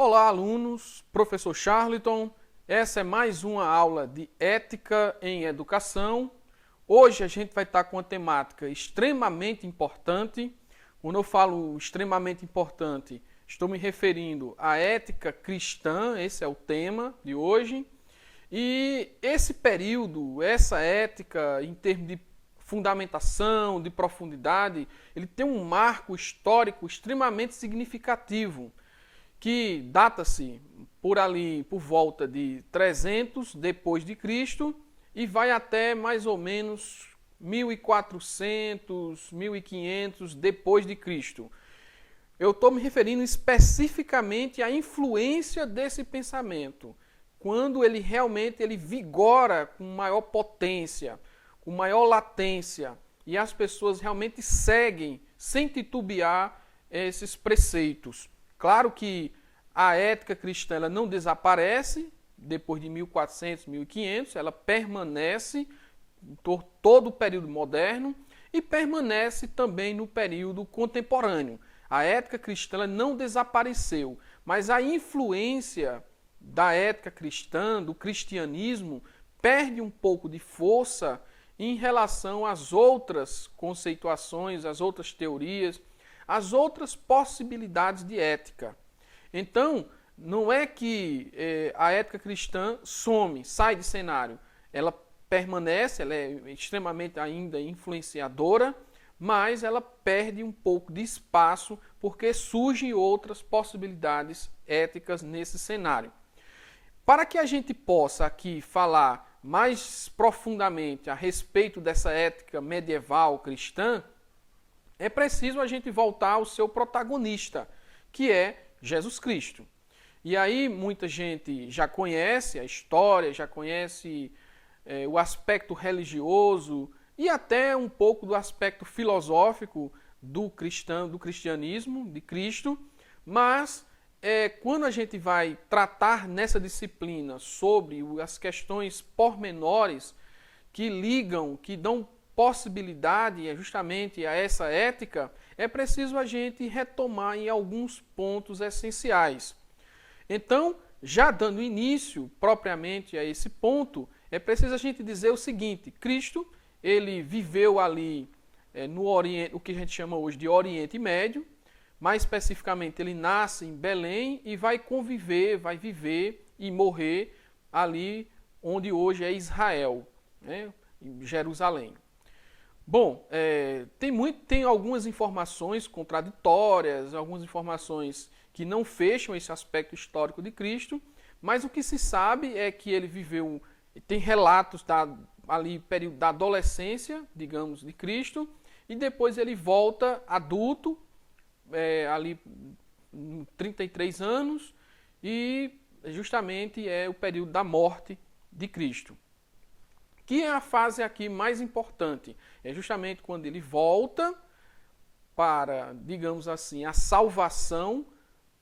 Olá, alunos, professor Charlton. Essa é mais uma aula de Ética em Educação. Hoje a gente vai estar com uma temática extremamente importante. Quando eu falo extremamente importante, estou me referindo à ética cristã, esse é o tema de hoje. E esse período, essa ética, em termos de fundamentação, de profundidade, ele tem um marco histórico extremamente significativo, que data-se por ali, por volta de 300 depois de Cristo e vai até mais ou menos 1400, 1500 depois de Cristo. Eu estou me referindo especificamente à influência desse pensamento, quando ele realmente vigora com maior potência, com maior latência, e as pessoas realmente seguem, sem titubear, esses preceitos. Claro que a ética cristã ela não desaparece depois de 1400, 1500, ela permanece por todo o período moderno e permanece também no período contemporâneo. A ética cristã ela não desapareceu, mas a influência da ética cristã, do cristianismo, perde um pouco de força em relação às outras conceituações, às outras teorias, às outras possibilidades de ética. Então, não é que a ética cristã some, sai de cenário. Ela permanece, ela é extremamente ainda influenciadora, mas ela perde um pouco de espaço porque surgem outras possibilidades éticas nesse cenário. Para que a gente possa aqui falar mais profundamente a respeito dessa ética medieval cristã, é preciso a gente voltar ao seu protagonista, que é Jesus Cristo. E aí muita gente já conhece a história, já conhece o aspecto religioso e até um pouco do aspecto filosófico do cristianismo, de Cristo, mas quando a gente vai tratar nessa disciplina sobre as questões pormenores que ligam, que dão possibilidade justamente a essa ética, é preciso a gente retomar em alguns pontos essenciais. Então, já dando início propriamente a esse ponto, é preciso a gente dizer o seguinte: Cristo, ele viveu ali no Oriente, o que a gente chama hoje de Oriente Médio. Mais especificamente, ele nasce em Belém e vai conviver, vai viver e morrer ali onde hoje é Israel, né, em Jerusalém. Bom, tem algumas informações contraditórias, algumas informações que não fecham esse aspecto histórico de Cristo, mas o que se sabe é que ele viveu, tem relatos ali período da adolescência, digamos, de Cristo, e depois ele volta adulto, ali 33 anos, e justamente é o período da morte de Cristo. Que é a fase aqui mais importante. É justamente quando ele volta para, digamos assim, a salvação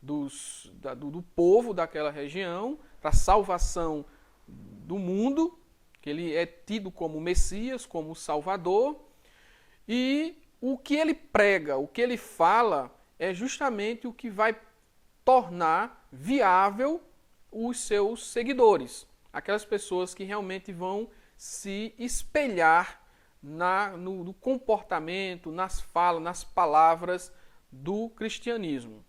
do povo daquela região, para a salvação do mundo, que ele é tido como Messias, como Salvador, e o que ele prega, o que ele fala, é justamente o que vai tornar viável os seus seguidores, aquelas pessoas que realmente vão se espelhar no comportamento, nas falas, nas palavras do cristianismo.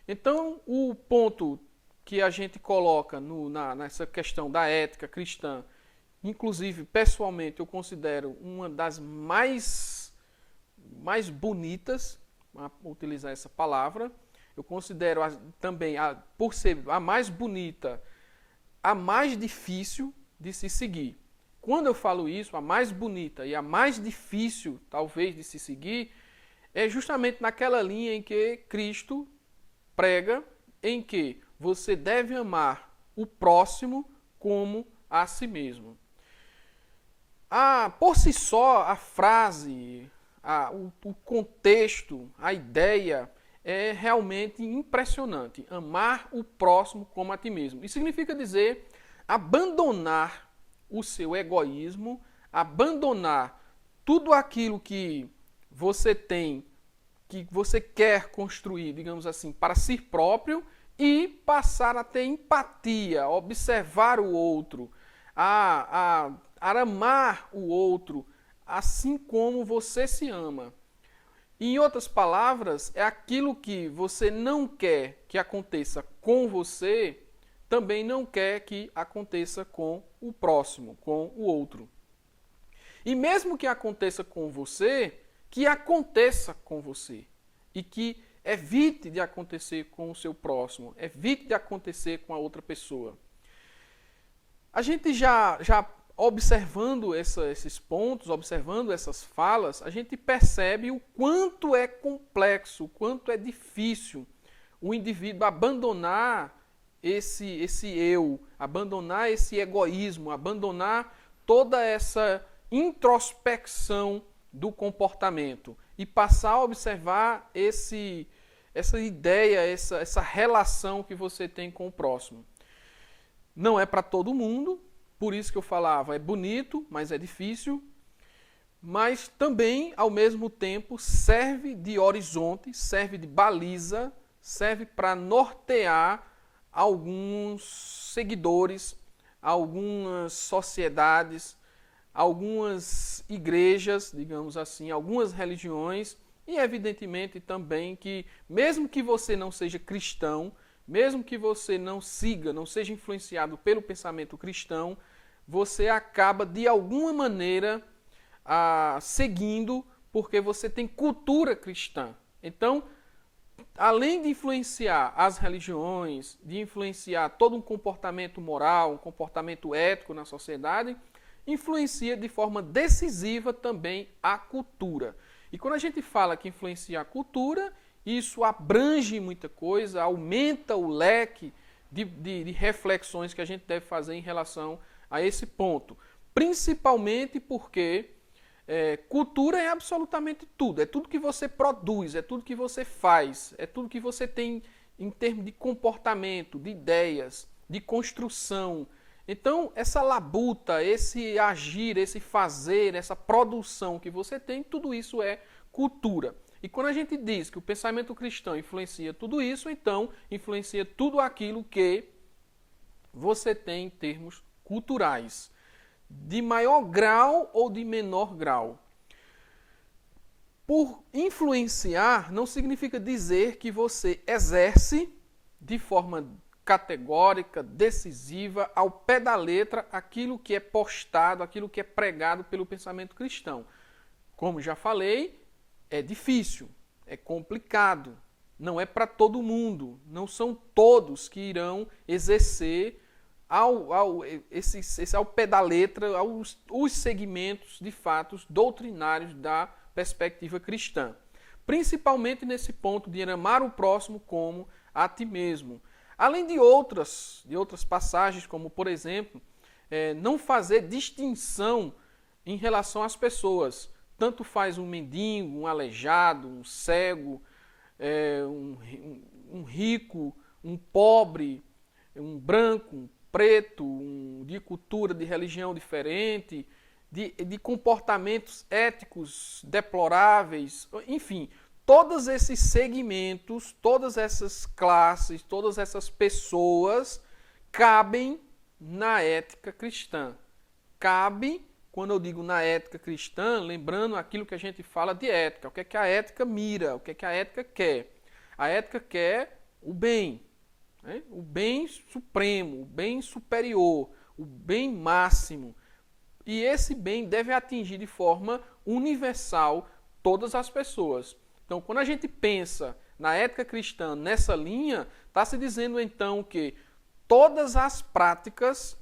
Então, o ponto que a gente coloca nessa questão da ética cristã, inclusive, pessoalmente, eu considero uma das mais bonitas, a utilizar essa palavra, eu considero também, por ser a mais bonita, a mais difícil de se seguir. Quando eu falo isso, a mais bonita e a mais difícil, talvez, de se seguir, é justamente naquela linha em que Cristo prega, em que você deve amar o próximo como a si mesmo. Por si só, a frase, o contexto, a ideia é realmente impressionante. Amar o próximo como a ti mesmo. Isso significa dizer abandonar o seu egoísmo, abandonar tudo aquilo que você tem, que você quer construir, digamos assim, para si próprio, e passar a ter empatia, a observar o outro, a amar o outro, assim como você se ama. Em outras palavras, é aquilo que você não quer que aconteça com você, também não quer que aconteça com o próximo, com o outro. E mesmo que aconteça com você, que aconteça com você. E que evite de acontecer com o seu próximo, evite de acontecer com a outra pessoa. A gente já observando esses pontos, observando essas falas, a gente percebe o quanto é complexo, o quanto é difícil o indivíduo abandonar esse eu, abandonar esse egoísmo, abandonar toda essa introspecção do comportamento e passar a observar essa ideia, essa relação que você tem com o próximo. Não é para todo mundo, por isso que eu falava, é bonito, mas é difícil, mas também, ao mesmo tempo, serve de horizonte, serve de baliza, serve para nortear alguns seguidores, algumas sociedades, algumas igrejas, digamos assim, algumas religiões, e evidentemente também que, mesmo que você não seja cristão, mesmo que você não siga, não seja influenciado pelo pensamento cristão, você acaba de alguma maneira seguindo, porque você tem cultura cristã. Então, além de influenciar as religiões, de influenciar todo um comportamento moral, um comportamento ético na sociedade, influencia de forma decisiva também a cultura. E quando a gente fala que influencia a cultura, isso abrange muita coisa, aumenta o leque de reflexões que a gente deve fazer em relação a esse ponto. Principalmente porque cultura é absolutamente tudo. É tudo que você produz, é tudo que você faz, é tudo que você tem em termos de comportamento, de ideias, de construção. Então, essa labuta, esse agir, esse fazer, essa produção que você tem, tudo isso é cultura. E quando a gente diz que o pensamento cristão influencia tudo isso, então influencia tudo aquilo que você tem em termos culturais, de maior grau ou de menor grau. Por influenciar não significa dizer que você exerce de forma categórica, decisiva, ao pé da letra, aquilo que é postado, aquilo que é pregado pelo pensamento cristão. Como já falei, é difícil, é complicado, não é para todo mundo, não são todos que irão exercer ao pé da letra os segmentos de fatos doutrinários da perspectiva cristã. Principalmente nesse ponto de amar o próximo como a ti mesmo. Além de outras passagens, como por exemplo, não fazer distinção em relação às pessoas. Tanto faz um mendigo, um aleijado, um cego, um rico, um pobre, um branco, um preto, de cultura, de religião diferente, de comportamentos éticos deploráveis, enfim, todos esses segmentos, todas essas classes, todas essas pessoas cabem na ética cristã. Cabe, quando eu digo na ética cristã, lembrando aquilo que a gente fala de ética. O que é que a ética mira? O que é que a ética quer? A ética quer o bem, né? O bem supremo, o bem superior, o bem máximo. E esse bem deve atingir de forma universal todas as pessoas. Então, quando a gente pensa na ética cristã nessa linha, está se dizendo então que todas as práticas,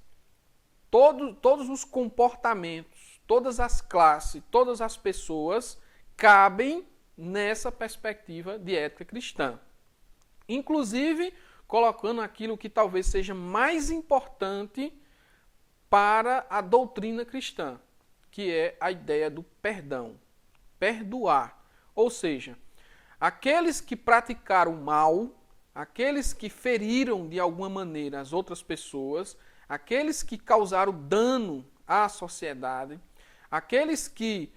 todos os comportamentos, todas as classes, todas as pessoas cabem nessa perspectiva de ética cristã. Inclusive, colocando aquilo que talvez seja mais importante para a doutrina cristã, que é a ideia do perdão. Perdoar. Ou seja, aqueles que praticaram mal, aqueles que feriram de alguma maneira as outras pessoas, aqueles que causaram dano à sociedade, aqueles que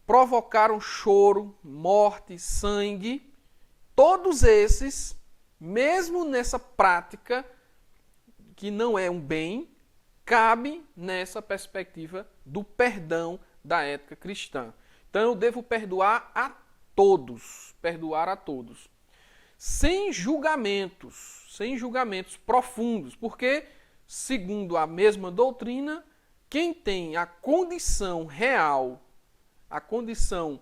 provocaram choro, morte, sangue, todos esses mesmo nessa prática que não é um bem, cabe nessa perspectiva do perdão da ética cristã. Então eu devo perdoar a todos, sem julgamentos profundos, porque, segundo a mesma doutrina, quem tem a condição real, a condição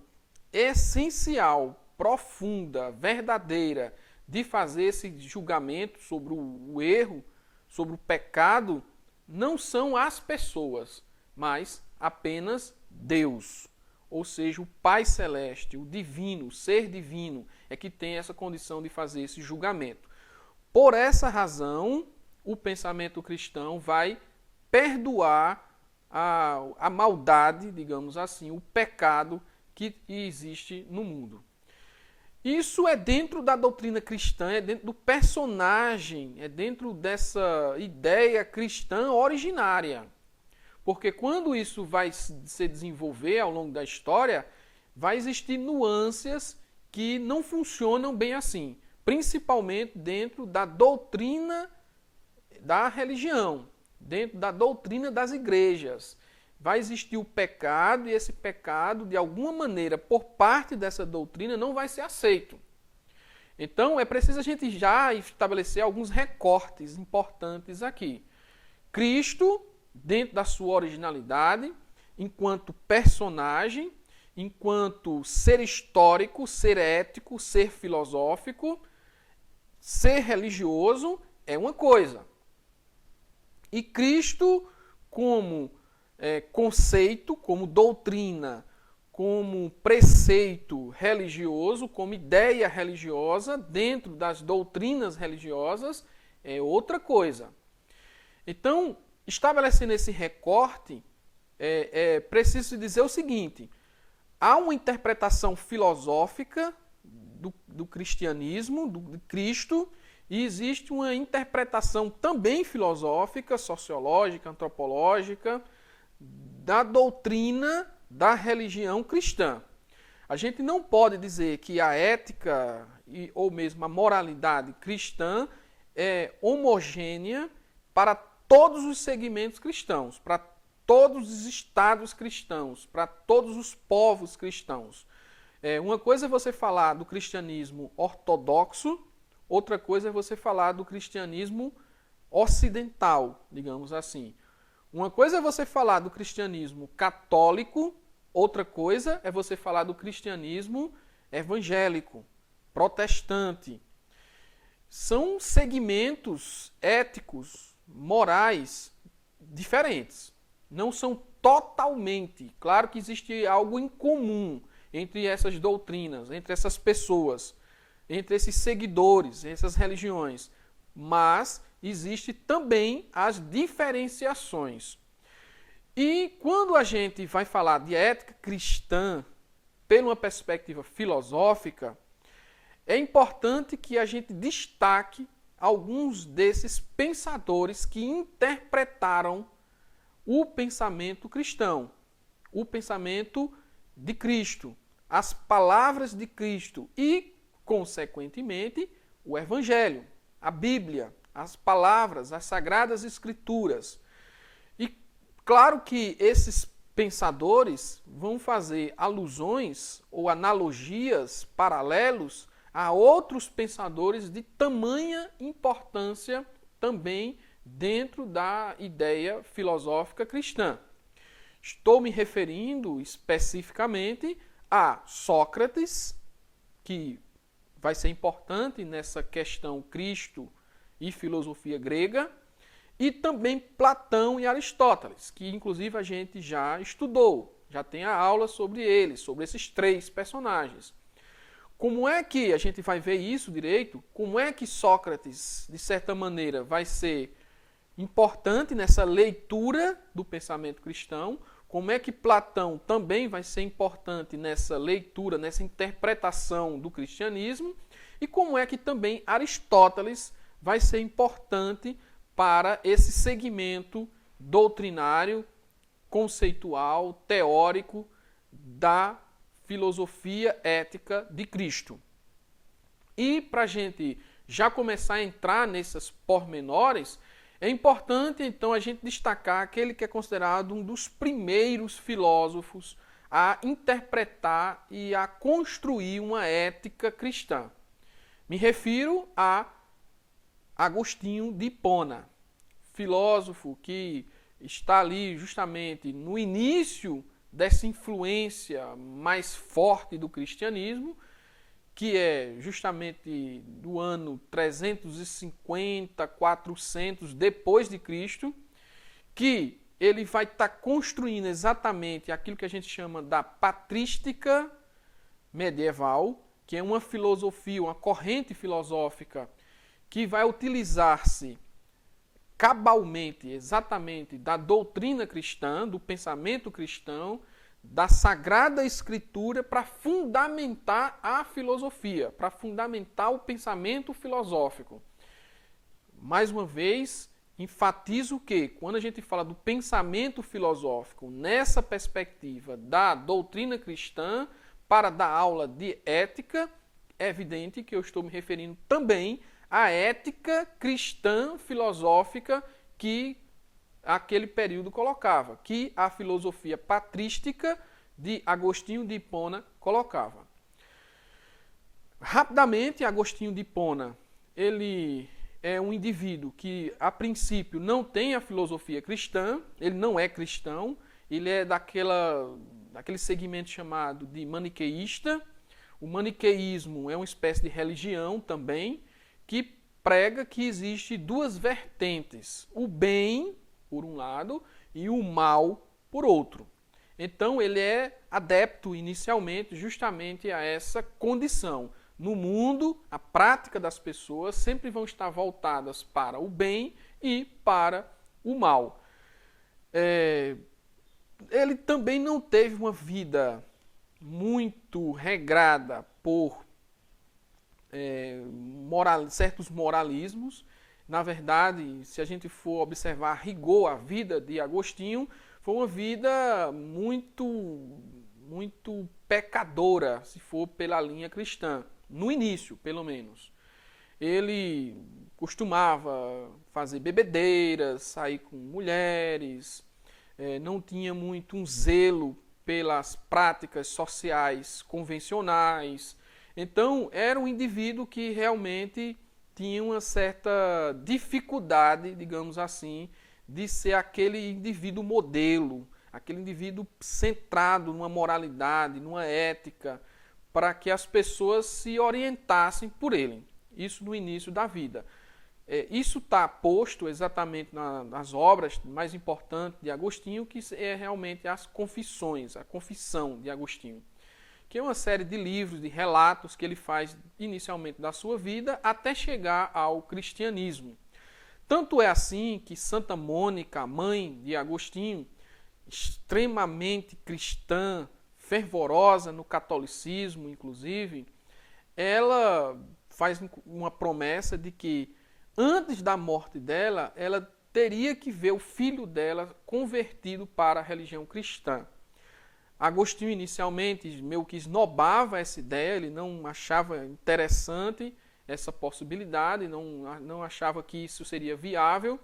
essencial, profunda, verdadeira, de fazer esse julgamento sobre o erro, sobre o pecado, não são as pessoas, mas apenas Deus. Ou seja, o Pai Celeste, o divino, o ser divino, é que tem essa condição de fazer esse julgamento. Por essa razão, o pensamento cristão vai perdoar a maldade, digamos assim, o pecado que existe no mundo. Isso é dentro da doutrina cristã, é dentro do personagem, é dentro dessa ideia cristã originária. Porque quando isso vai se desenvolver ao longo da história, vai existir nuances que não funcionam bem assim, principalmente dentro da doutrina da religião, dentro da doutrina das igrejas. Vai existir o pecado e esse pecado, de alguma maneira, por parte dessa doutrina, não vai ser aceito. Então, é preciso a gente já estabelecer alguns recortes importantes aqui. Cristo, dentro da sua originalidade, enquanto personagem, enquanto ser histórico, ser ético, ser filosófico, ser religioso é uma coisa. E Cristo, como conceito, como doutrina, como preceito religioso, como ideia religiosa, dentro das doutrinas religiosas, é outra coisa. Então, estabelecendo esse recorte, é preciso dizer o seguinte: há uma interpretação filosófica do cristianismo, de Cristo, e existe uma interpretação também filosófica, sociológica, antropológica, da doutrina da religião cristã. A gente não pode dizer que a ética ou mesmo a moralidade cristã é homogênea para todos os segmentos cristãos, para todos os estados cristãos, para todos os povos cristãos. Uma coisa é você falar do cristianismo ortodoxo, outra coisa é você falar do cristianismo ocidental, digamos assim. Uma coisa é você falar do cristianismo católico, outra coisa é você falar do cristianismo evangélico, protestante. São segmentos éticos, morais diferentes. Não são totalmente. Claro que existe algo em comum entre essas doutrinas, entre essas pessoas, entre esses seguidores, essas religiões. Mas existe também as diferenciações. E quando a gente vai falar de ética cristã, pela uma perspectiva filosófica, é importante que a gente destaque alguns desses pensadores que interpretaram o pensamento cristão, o pensamento de Cristo, as palavras de Cristo e, consequentemente, o Evangelho, a Bíblia, as palavras, as Sagradas Escrituras. E claro que esses pensadores vão fazer alusões ou analogias, paralelos a outros pensadores de tamanha importância também dentro da ideia filosófica cristã. Estou me referindo especificamente a Sócrates, que vai ser importante nessa questão Cristo e filosofia grega, e também Platão e Aristóteles, que inclusive a gente já estudou, já tem a aula sobre eles, sobre esses três personagens. Como é que a gente vai ver isso direito? Como é que Sócrates, de certa maneira, vai ser importante nessa leitura do pensamento cristão? Como é que Platão também vai ser importante nessa leitura, nessa interpretação do cristianismo? E como é que também Aristóteles vai ser importante para esse segmento doutrinário, conceitual, teórico da filosofia ética de Cristo? E para a gente já começar a entrar nesses pormenores, é importante então a gente destacar aquele que é considerado um dos primeiros filósofos a interpretar e a construir uma ética cristã. Me refiro a Agostinho de Hipona, filósofo que está ali justamente no início dessa influência mais forte do cristianismo, que é justamente do ano 350, 400 depois de Cristo, que ele vai estar construindo exatamente aquilo que a gente chama da patrística medieval, que é uma filosofia, uma corrente filosófica que vai utilizar-se cabalmente, exatamente, da doutrina cristã, do pensamento cristão, da Sagrada Escritura para fundamentar a filosofia, para fundamentar o pensamento filosófico. Mais uma vez, enfatizo que, quando a gente fala do pensamento filosófico nessa perspectiva da doutrina cristã, para dar aula de ética, é evidente que eu estou me referindo também à ética cristã filosófica que aquele período colocava, que a filosofia patrística de Agostinho de Hipona colocava. Rapidamente, Agostinho de Hipona, ele é um indivíduo que, a princípio, não tem a filosofia cristã, ele não é cristão, ele é daquele segmento chamado de maniqueísta. O maniqueísmo é uma espécie de religião também, que prega que existe duas vertentes, o bem, por um lado, e o mal, por outro. Então, ele é adepto, inicialmente, justamente a essa condição. No mundo, a prática das pessoas sempre vão estar voltadas para o bem e para o mal. Ele também não teve uma vida muito regrada por certos moralismos. Na verdade, se a gente for observar a rigor a vida de Agostinho, foi uma vida muito pecadora, se for pela linha cristã, no início, pelo menos. Ele costumava fazer bebedeiras, sair com mulheres, não tinha muito um zelo pelas práticas sociais convencionais. Então, era um indivíduo que realmente tinha uma certa dificuldade, digamos assim, de ser aquele indivíduo modelo, aquele indivíduo centrado numa moralidade, numa ética, para que as pessoas se orientassem por ele. Isso no início da vida. Isso está posto exatamente nas obras mais importantes de Agostinho, que é realmente as confissões, a confissão de Agostinho, que é uma série de livros, de relatos que ele faz inicialmente da sua vida até chegar ao cristianismo. Tanto é assim que Santa Mônica, mãe de Agostinho, extremamente cristã, fervorosa no catolicismo, inclusive, ela faz uma promessa de que antes da morte dela, ela teria que ver o filho dela convertido para a religião cristã. Agostinho inicialmente meio que esnobava essa ideia, ele não achava interessante essa possibilidade, não achava que isso seria viável,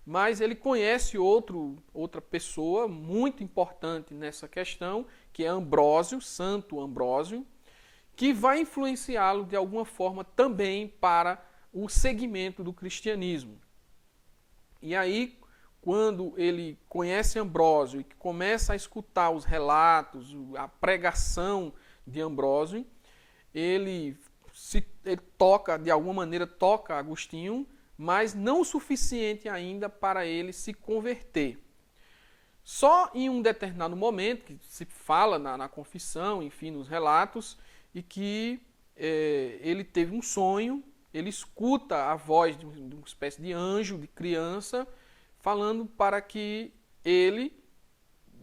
mas ele conhece outra pessoa muito importante nessa questão, que é Ambrósio, Santo Ambrósio, que vai influenciá-lo de alguma forma também para o segmento do cristianismo. E aí, quando ele conhece Ambrósio e começa a escutar os relatos, a pregação de Ambrósio, ele toca, de alguma maneira, toca Agostinho, mas não o suficiente ainda para ele se converter. Só em um determinado momento, que se fala na confissão, enfim, nos relatos, e que ele teve um sonho, ele escuta a voz de uma espécie de anjo, de criança, falando para que ele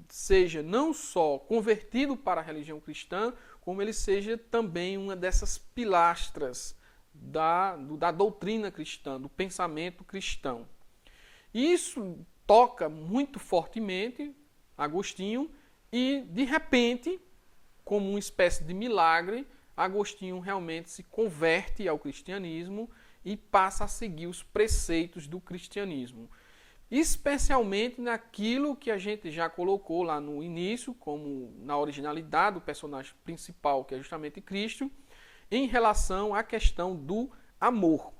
seja não só convertido para a religião cristã, como ele seja também uma dessas pilastras da doutrina cristã, do pensamento cristão. Isso toca muito fortemente Agostinho e, de repente, como uma espécie de milagre, Agostinho realmente se converte ao cristianismo e passa a seguir os preceitos do cristianismo. Especialmente naquilo que a gente já colocou lá no início, como na originalidade do personagem principal, que é justamente Cristo, em relação à questão do amor.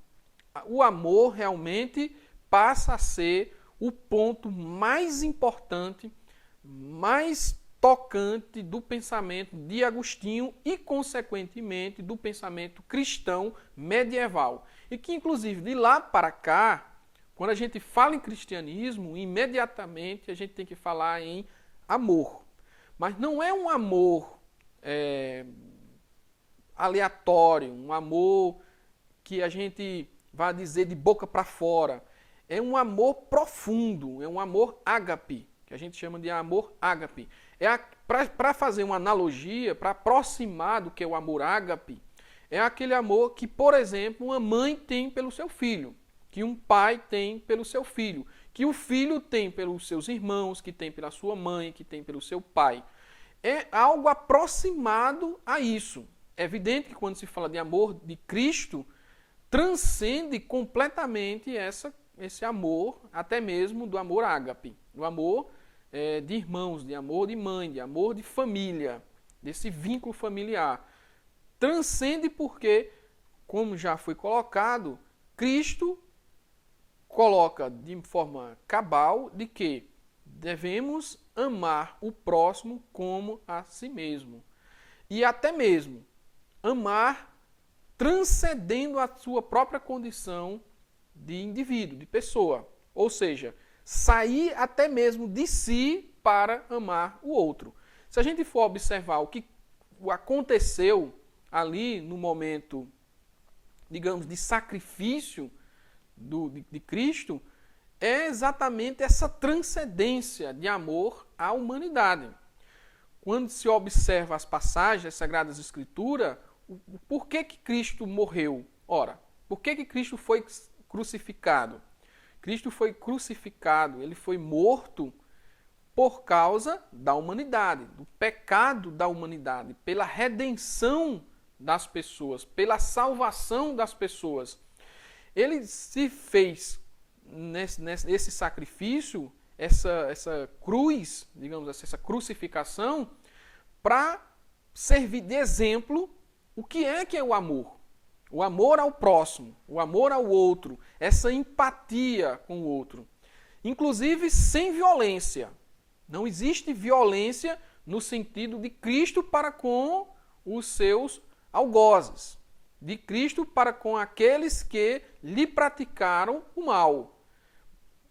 O amor realmente passa a ser o ponto mais importante, mais tocante do pensamento de Agostinho e, consequentemente, do pensamento cristão medieval. E que, inclusive, de lá para cá, quando a gente fala em cristianismo, imediatamente a gente tem que falar em amor. Mas não é um amor aleatório, um amor que a gente vai dizer de boca para fora. É um amor profundo, é um amor ágape, que a gente chama de amor ágape. Para fazer uma analogia, para aproximar do que é o amor ágape, é aquele amor que, por exemplo, uma mãe tem pelo seu filho, que um pai tem pelo seu filho, que o filho tem pelos seus irmãos, que tem pela sua mãe, que tem pelo seu pai. É algo aproximado a isso. É evidente que quando se fala de amor de Cristo, transcende completamente esse amor, até mesmo do amor ágape, do amor de irmãos, de amor de mãe, de amor de família, desse vínculo familiar. Transcende porque, como já foi colocado, Cristo coloca de forma cabal de que devemos amar o próximo como a si mesmo. E até mesmo amar transcendendo a sua própria condição de indivíduo, de pessoa. Ou seja, sair até mesmo de si para amar o outro. Se a gente for observar o que aconteceu ali no momento, digamos, de sacrifício de Cristo, é exatamente essa transcendência de amor à humanidade. Quando se observa as passagens das Sagradas Escrituras, por que Cristo morreu? Ora, por que Cristo foi crucificado? Cristo foi crucificado, ele foi morto por causa da humanidade, do pecado da humanidade, pela redenção das pessoas, pela salvação das pessoas. Ele se fez nesse sacrifício, essa cruz, digamos assim, essa crucificação, para servir de exemplo o que é o amor. O amor ao próximo, o amor ao outro, essa empatia com o outro. Inclusive sem violência. Não existe violência no sentido de Cristo para com os seus algozes. De Cristo para com aqueles que lhe praticaram o mal.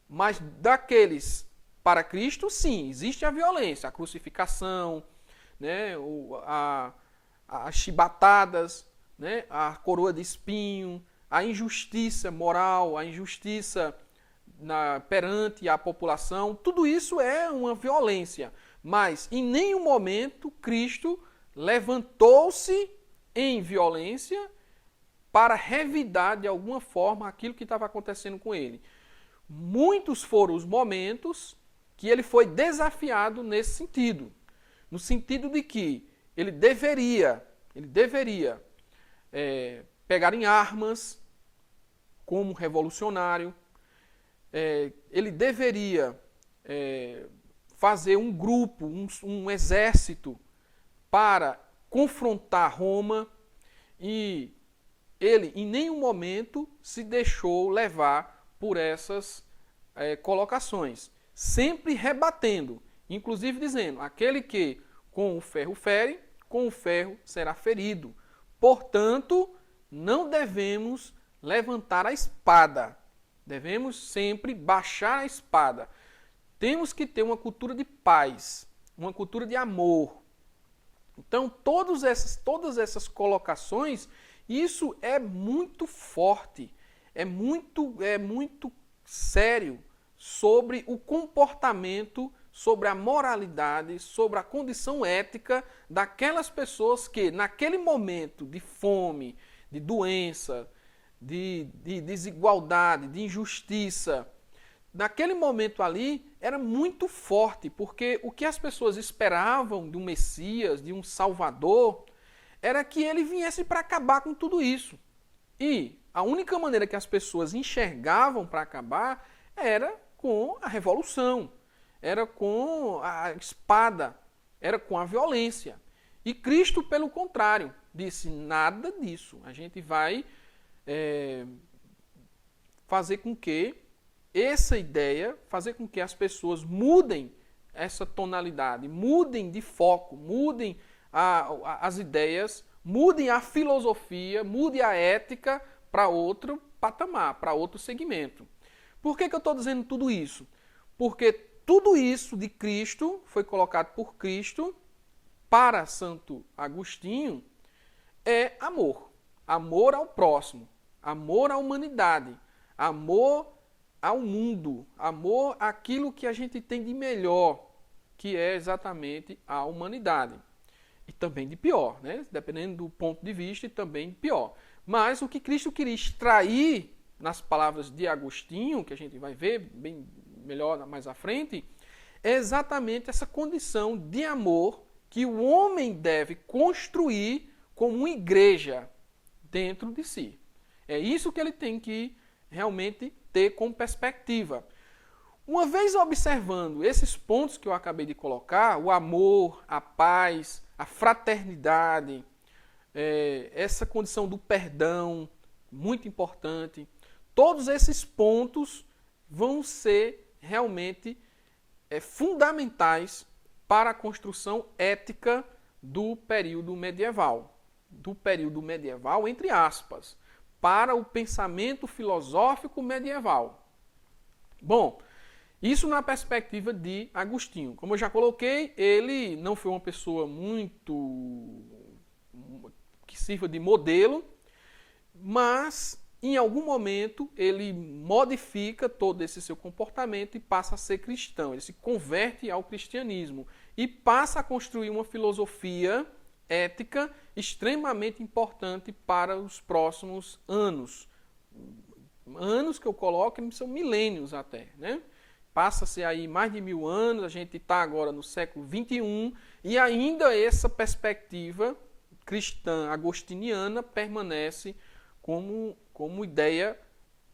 Mas daqueles para Cristo, sim, existe a violência, a crucificação, né, as chibatadas, né, a coroa de espinho, a injustiça moral, a injustiça perante a população, tudo isso é uma violência. Mas em nenhum momento Cristo levantou-se em violência para revidar de alguma forma aquilo que estava acontecendo com ele. Muitos foram os momentos que ele foi desafiado nesse sentido. No sentido de que ele deveria pegar em armas como revolucionário, ele deveria fazer um grupo, um exército para confrontar Roma, e ele em nenhum momento se deixou levar por essas colocações, sempre rebatendo, inclusive dizendo, aquele que com o ferro fere, com o ferro será ferido. Portanto, não devemos levantar a espada, devemos sempre baixar a espada. Temos que ter uma cultura de paz, uma cultura de amor. Então, todas essas colocações, isso é muito forte, é muito sério sobre o comportamento, sobre a moralidade, sobre a condição ética daquelas pessoas que, naquele momento de fome, de doença, de desigualdade, de injustiça, naquele momento ali era muito forte, porque o que as pessoas esperavam de um Messias, de um Salvador, era que ele viesse para acabar com tudo isso. E a única maneira que as pessoas enxergavam para acabar era com a revolução, era com a espada, era com a violência. E Cristo, pelo contrário, disse nada disso. A gente vai fazer com que essa ideia, fazer com que as pessoas mudem essa tonalidade, mudem de foco, mudem as ideias, mudem a filosofia, mudem a ética para outro patamar, para outro segmento. Por que eu estou dizendo tudo isso? Porque tudo isso de Cristo foi colocado por Cristo para Santo Agostinho é amor. Amor ao próximo, amor à humanidade, amor ao mundo, amor àquilo que a gente tem de melhor, que é exatamente a humanidade. E também de pior, né? Dependendo do ponto de vista, e também de pior. Mas o que Cristo queria extrair nas palavras de Agostinho, que a gente vai ver bem melhor mais à frente, é exatamente essa condição de amor que o homem deve construir como uma igreja dentro de si. É isso que ele tem que realmente ter como perspectiva. Uma vez observando esses pontos que eu acabei de colocar, o amor, a paz, a fraternidade, essa condição do perdão, muito importante, todos esses pontos vão ser realmente fundamentais para a construção ética do período medieval. Do período medieval, entre aspas, para o pensamento filosófico medieval. Bom, isso na perspectiva de Agostinho. Como eu já coloquei, ele não foi uma pessoa muito que sirva de modelo, mas em algum momento ele modifica todo esse seu comportamento e passa a ser cristão. Ele se converte ao cristianismo e passa a construir uma filosofia ética extremamente importante para os próximos anos. Anos que eu coloco são milênios até, né? Passa-se aí mais de 1000 anos, a gente está agora no século XXI e ainda essa perspectiva cristã agostiniana permanece como ideia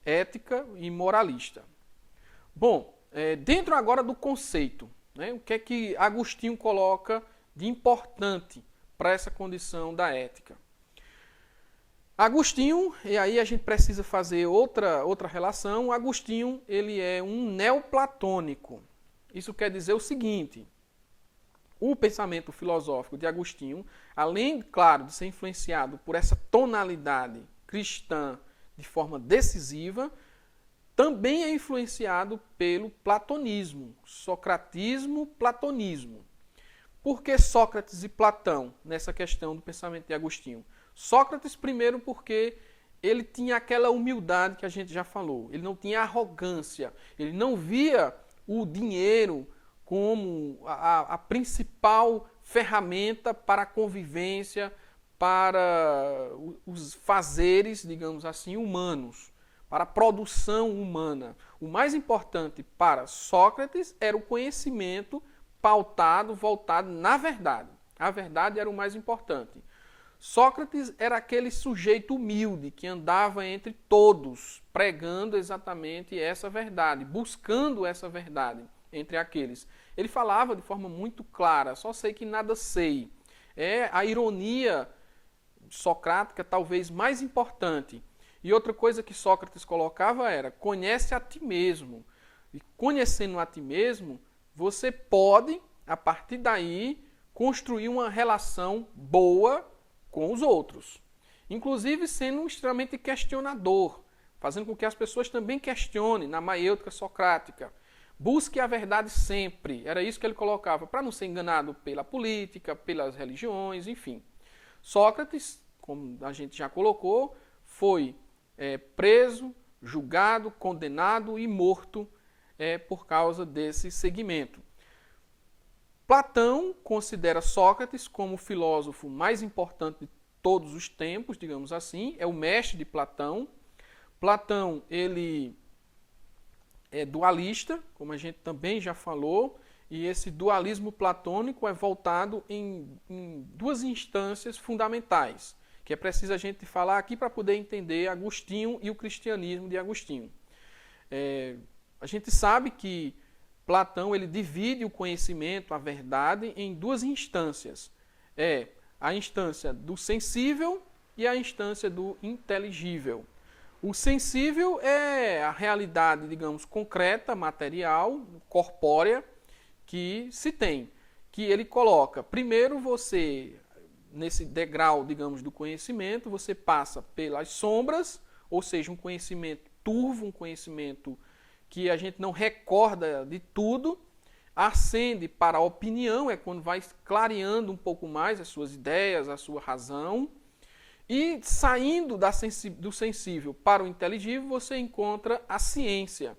ética e moralista. Bom, dentro agora do conceito, né, o que é que Agostinho coloca de importante para essa condição da ética? Agostinho, e aí a gente precisa fazer outra relação, Agostinho ele é um neoplatônico. Isso quer dizer o seguinte: o pensamento filosófico de Agostinho, além, claro, de ser influenciado por essa tonalidade cristã de forma decisiva, também é influenciado pelo platonismo, socratismo, platonismo. Por que Sócrates e Platão nessa questão do pensamento de Agostinho? Sócrates, primeiro, porque ele tinha aquela humildade que a gente já falou. Ele não tinha arrogância. Ele não via o dinheiro como a principal ferramenta para a convivência, para os fazeres, digamos assim, humanos, para a produção humana. O mais importante para Sócrates era o conhecimento pautado, voltado na verdade. A verdade era o mais importante. Sócrates era aquele sujeito humilde que andava entre todos, pregando exatamente essa verdade, buscando essa verdade entre aqueles. Ele falava de forma muito clara: só sei que nada sei. É a ironia socrática talvez mais importante. E outra coisa que Sócrates colocava era: conhece a ti mesmo. E conhecendo a ti mesmo, você pode, a partir daí, construir uma relação boa com os outros. Inclusive sendo extremamente questionador, fazendo com que as pessoas também questionem na maiêutica socrática. Busque a verdade sempre. Era isso que ele colocava, para não ser enganado pela política, pelas religiões, enfim. Sócrates, como a gente já colocou, foi preso, julgado, condenado e morto por causa desse segmento. Platão considera Sócrates como o filósofo mais importante de todos os tempos, digamos assim, é o mestre de Platão. Platão, ele é dualista, como a gente também já falou, E esse dualismo platônico é voltado em duas instâncias fundamentais, que é preciso a gente falar aqui para poder entender Agostinho e o cristianismo de Agostinho. A gente sabe que Platão ele divide o conhecimento, a verdade, em duas instâncias. É a instância do sensível e a instância do inteligível. O sensível é a realidade, digamos, concreta, material, corpórea, que se tem. Que ele coloca, primeiro você, nesse degrau, digamos, do conhecimento, você passa pelas sombras, ou seja, um conhecimento turvo, um conhecimento que a gente não recorda de tudo, ascende para a opinião, é quando vai clareando um pouco mais as suas ideias, a sua razão, e saindo do sensível para o inteligível, você encontra a ciência,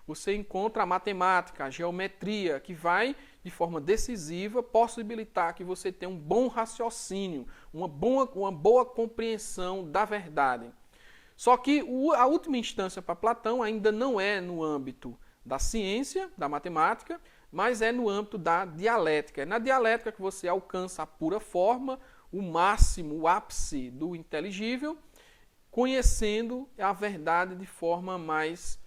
você encontra a matemática, a geometria, que vai, de forma decisiva, possibilitar que você tenha um bom raciocínio, uma boa compreensão da verdade. Só que a última instância para Platão ainda não é no âmbito da ciência, da matemática, mas é no âmbito da dialética. É na dialética que você alcança a pura forma, o máximo, o ápice do inteligível, conhecendo a verdade de forma mais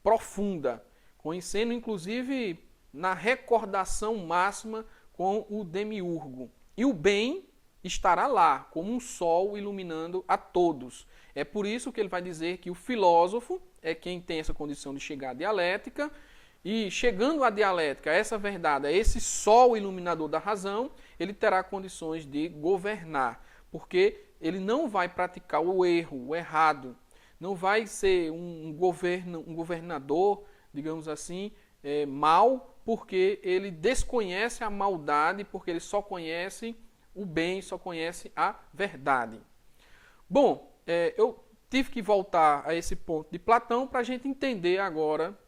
profunda, conhecendo inclusive na recordação máxima com o demiurgo. E o bem estará lá, como um sol iluminando a todos. É por isso que ele vai dizer que o filósofo é quem tem essa condição de chegar à dialética, e chegando à dialética, essa verdade, a esse sol iluminador da razão, ele terá condições de governar, porque ele não vai praticar o erro, o errado, não vai ser um governador, digamos assim, mau, porque ele desconhece a maldade, porque ele só conhece o bem, só conhece a verdade. Bom, eu tive que voltar a esse ponto de Platão para a gente entender agora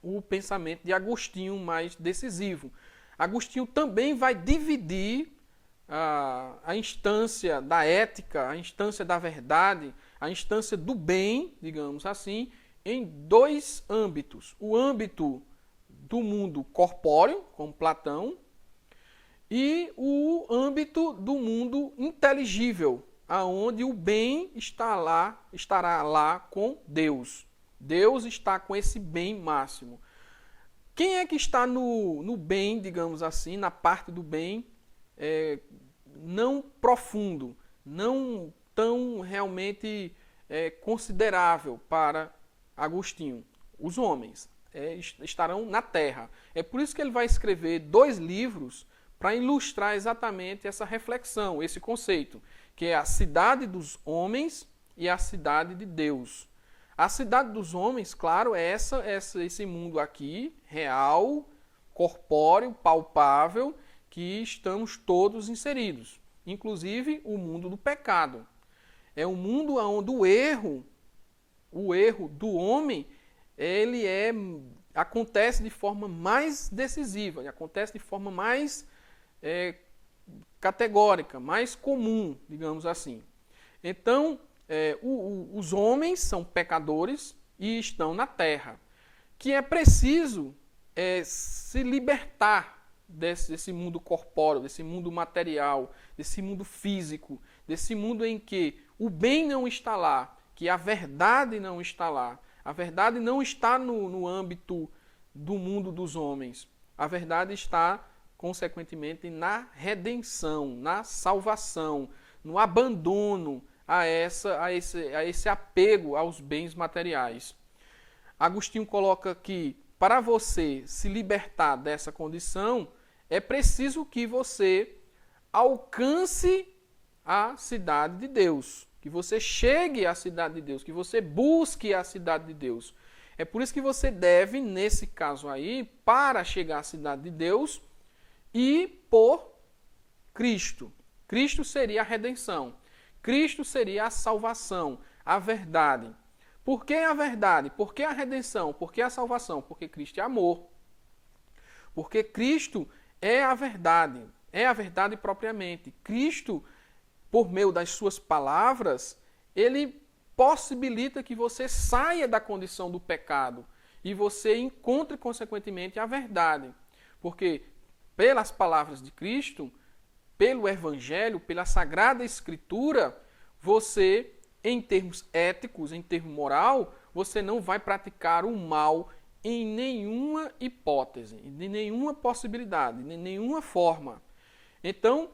o pensamento de Agostinho mais decisivo. Agostinho também vai dividir a instância da ética, a instância da verdade, a instância do bem, digamos assim, em dois âmbitos. O âmbito do mundo corpóreo, como Platão, e o âmbito do mundo inteligível, aonde o bem estará lá com Deus. Deus está com esse bem máximo. Quem é que está no bem, digamos assim, na parte do bem não profundo, não tão realmente considerável para Agostinho? Os homens estarão na terra. É por isso que ele vai escrever 2 livros para ilustrar exatamente essa reflexão, esse conceito, que é a cidade dos homens e a cidade de Deus. A cidade dos homens, claro, é esse mundo aqui, real, corpóreo, palpável, que estamos todos inseridos. Inclusive o mundo do pecado. É um mundo onde o erro do homem, ele acontece de forma mais decisiva, acontece de forma mais categórica, mais comum, digamos assim. Então, os homens são pecadores e estão na terra, que é preciso se libertar desse mundo corpóreo, desse mundo material, desse mundo físico, desse mundo em que o bem não está lá, que a verdade não está lá. A verdade não está no âmbito do mundo dos homens. A verdade está, consequentemente, na redenção, na salvação, no abandono a esse apego aos bens materiais. Agostinho coloca que para você se libertar dessa condição, é preciso que você alcance a cidade de Deus, que você chegue à cidade de Deus, que você busque a cidade de Deus. É por isso que você deve, nesse caso aí, para chegar à cidade de Deus, ir por Cristo. Cristo seria a redenção. Cristo seria a salvação, a verdade. Por que a verdade? Por que a redenção? Por que a salvação? Porque Cristo é amor. Porque Cristo é a verdade propriamente. Cristo, por meio das suas palavras, ele possibilita que você saia da condição do pecado e você encontre, consequentemente, a verdade. Porque pelas palavras de Cristo, pelo Evangelho, pela Sagrada Escritura, você, em termos éticos, em termo moral, você não vai praticar o mal em nenhuma hipótese, de nenhuma possibilidade, de nenhuma forma. Então,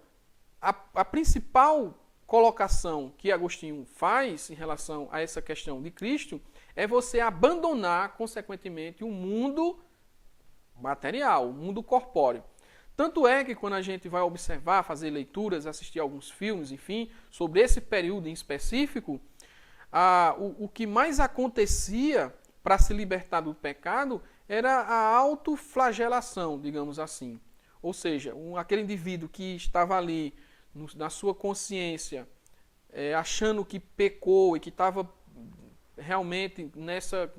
a principal colocação que Agostinho faz em relação a essa questão de Cristo é você abandonar, consequentemente, o mundo material, o mundo corpóreo. Tanto é que quando a gente vai observar, fazer leituras, assistir alguns filmes, enfim, sobre esse período em específico, o que mais acontecia para se libertar do pecado era a autoflagelação, digamos assim. Ou seja, aquele indivíduo que estava ali na sua consciência, achando que pecou e que estava realmente nessa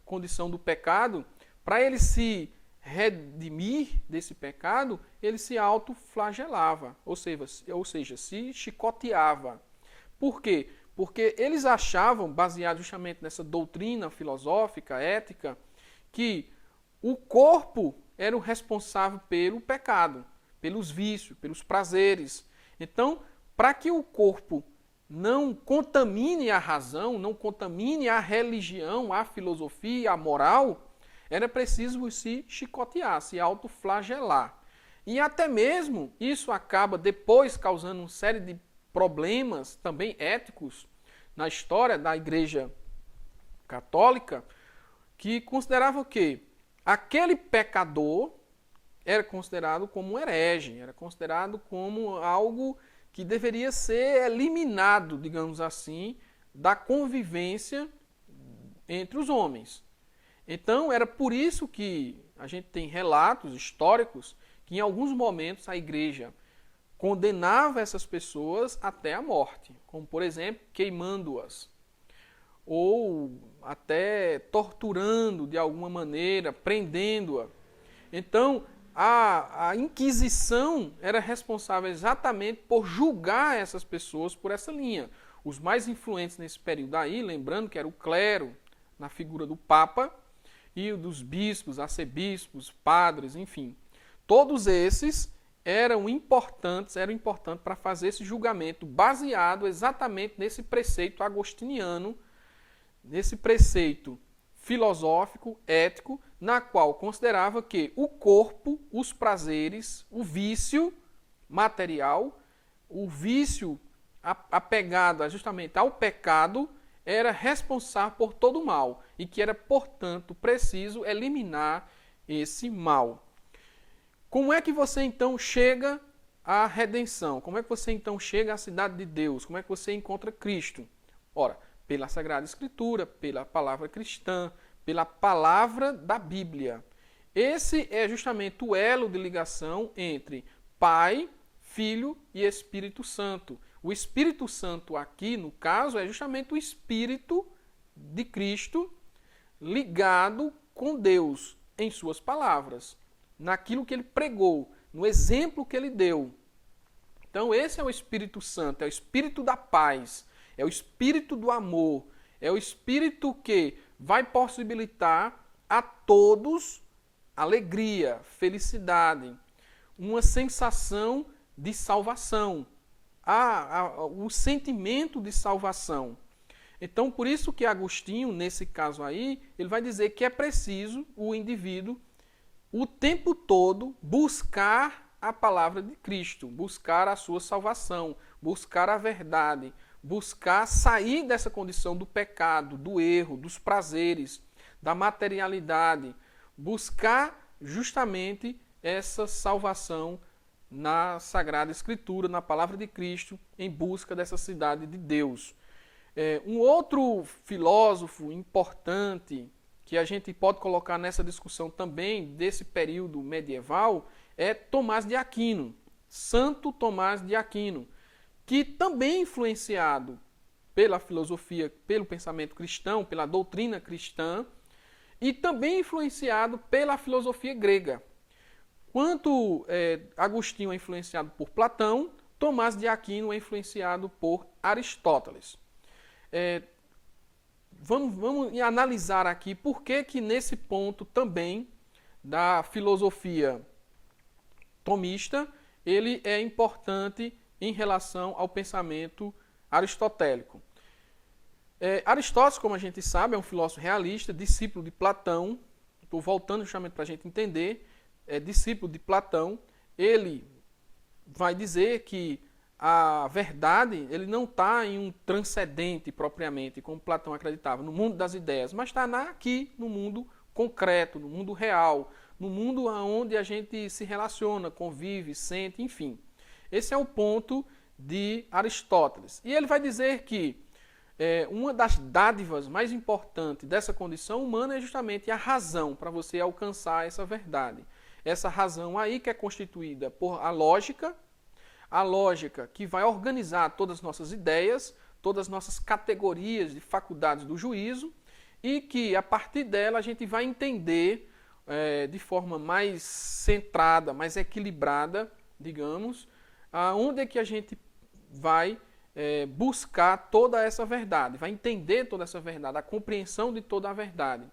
condição do pecado, para ele se redimir desse pecado, ele se autoflagelava, ou seja, se chicoteava. Por quê? Porque eles achavam, baseado justamente nessa doutrina filosófica, ética, que o corpo era o responsável pelo pecado, pelos vícios, pelos prazeres. Então, para que o corpo não contamine a razão, não contamine a religião, a filosofia, a moral, era preciso se chicotear, se autoflagelar. E até mesmo isso acaba depois causando uma série de problemas também éticos na história da Igreja Católica, que considerava que aquele pecador era considerado como um herege, era considerado como algo que deveria ser eliminado, digamos assim, da convivência entre os homens. Então, era por isso que a gente tem relatos históricos que em alguns momentos a igreja condenava essas pessoas até a morte, como por exemplo, queimando-as, ou até torturando de alguma maneira, prendendo-a. Então, a Inquisição era responsável exatamente por julgar essas pessoas por essa linha. Os mais influentes nesse período aí, lembrando que era o clero, na figura do Papa, e dos bispos, arcebispos, padres, enfim. Todos esses eram importantes para fazer esse julgamento baseado exatamente nesse preceito agostiniano, nesse preceito filosófico, ético, na qual considerava que o corpo, os prazeres, o vício material, o vício apegado justamente ao pecado, era responsável por todo o mal e que era, portanto, preciso eliminar esse mal. Como é que você então chega à redenção? Como é que você então chega à cidade de Deus? Como é que você encontra Cristo? Ora, pela Sagrada Escritura, pela palavra cristã, pela palavra da Bíblia. Esse é justamente o elo de ligação entre Pai, Filho e Espírito Santo. O Espírito Santo aqui, no caso, é justamente o Espírito de Cristo ligado com Deus em suas palavras, naquilo que ele pregou, no exemplo que ele deu. Então esse é o Espírito Santo, é o Espírito da paz, é o Espírito do amor, é o Espírito que vai possibilitar a todos alegria, felicidade, uma sensação de salvação, o sentimento de salvação. Então, por isso que Agostinho, nesse caso aí, ele vai dizer que é preciso o indivíduo, o tempo todo, buscar a palavra de Cristo, buscar a sua salvação, buscar a verdade, buscar sair dessa condição do pecado, do erro, dos prazeres, da materialidade, buscar justamente essa salvação na Sagrada Escritura, na palavra de Cristo, em busca dessa cidade de Deus. Um outro filósofo importante que a gente pode colocar nessa discussão também desse período medieval é Tomás de Aquino, Santo Tomás de Aquino, que também influenciado pela filosofia, pelo pensamento cristão, pela doutrina cristã, e também influenciado pela filosofia grega. Quanto Agostinho é influenciado por Platão, Tomás de Aquino é influenciado por Aristóteles. Vamos analisar aqui por que nesse ponto também da filosofia tomista, ele é importante em relação ao pensamento aristotélico. Aristóteles, como a gente sabe, é um filósofo realista, discípulo de Platão. Estou voltando justamente para a gente entender. É discípulo de Platão. Ele vai dizer que a verdade ele não está em um transcendente propriamente, como Platão acreditava, no mundo das ideias, mas está aqui no mundo concreto, no mundo real, no mundo onde a gente se relaciona, convive, sente, enfim. Esse é o ponto de Aristóteles. E ele vai dizer que uma das dádivas mais importantes dessa condição humana é justamente a razão para você alcançar essa verdade. Essa razão aí que é constituída por a lógica que vai organizar todas as nossas ideias, todas as nossas categorias de faculdades do juízo e que a partir dela a gente vai entender de forma mais centrada, mais equilibrada, digamos, aonde é que a gente vai buscar toda essa verdade, vai entender toda essa verdade, a compreensão de toda a verdade.